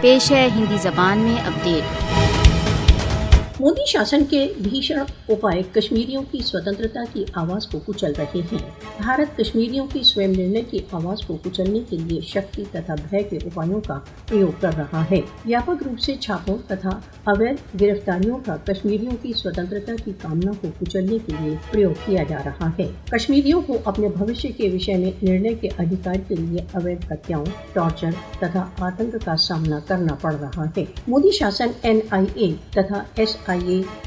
पेश है हिंदी जबान में अपडेट। मोदी शासन के भीषण उपाय कश्मीरियों की स्वतंत्रता की आवाज को कुचल रहे हैं। भारत कश्मीरियों की स्वयं निर्णय की आवाज को कुचलने के लिए शक्ति तथा भय के उपायों का प्रयोग कर रहा है। व्यापक रूप से छापों तथा अवैध गिरफ्तारियों का कश्मीरियों की स्वतंत्रता की कामना को कुचलने के लिए प्रयोग किया जा रहा है। कश्मीरियों को अपने भविष्य के विषय में निर्णय के अधिकार के लिए अवैध हत्याओं, टॉर्चर तथा आतंक का सामना करना पड़ रहा है। मोदी शासन NIA तथा SIA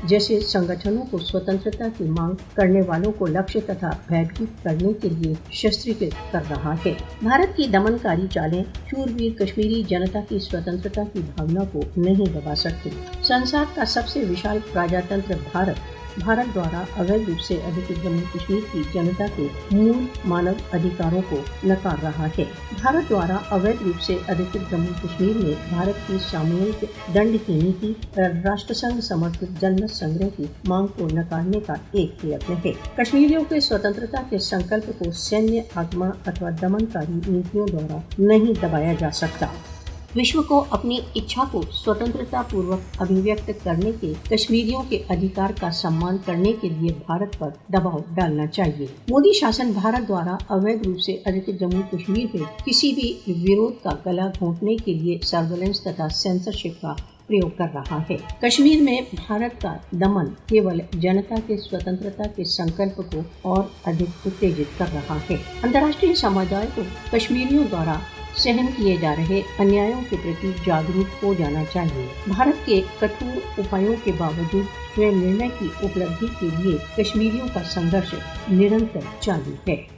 जैसे संगठनों को स्वतंत्रता की मांग करने वालों को लक्ष्य तथा भयभीत करने के लिए शस्त्रीकृत कर रहा है। भारत की दमनकारी चालें शूरवीर कश्मीरी जनता की स्वतंत्रता की भावना को नहीं दबा सकती। संसार का सबसे विशाल प्रजातंत्र भारत द्वारा अवैध रूप से अधिकृत जम्मू कश्मीर की जनता के मूल मानव अधिकारों को नकार रहा है। भारत द्वारा अवैध रूप से अधिकृत जम्मू कश्मीर में भारत की सामूहिक दंड की नीति और राष्ट्रसंघ समर्थित जनमत संग्रह की मांग को नकारने का एक प्रयत्न है। कश्मीरियों के स्वतंत्रता के संकल्प को सैन्य आत्मा अथवा दमनकारी नीतियों द्वारा नहीं दबाया जा सकता। विश्व को अपनी इच्छा को स्वतंत्रता पूर्वक अभिव्यक्त करने के कश्मीरियों के अधिकार का सम्मान करने के लिए भारत पर दबाव डालना चाहिए। मोदी शासन भारत द्वारा अवैध रूप से अधिकृत जम्मू कश्मीर में किसी भी विरोध का गला घोंटने के लिए सर्वेलेंस तथा सेंसरशिप का प्रयोग कर रहा है। कश्मीर में भारत का दमन केवल जनता के स्वतंत्रता के संकल्प को और अधिक उत्तेजित कर रहा है। अंतर्राष्ट्रीय समुदाय को कश्मीरियों द्वारा सहन किए जा रहे अन्यायों के प्रति जागरूक हो जाना चाहिए। भारत के कठोर उपायों के बावजूद स्वयं निर्णय की उपलब्धि के लिए कश्मीरियों का संघर्ष निरंतर चालू है।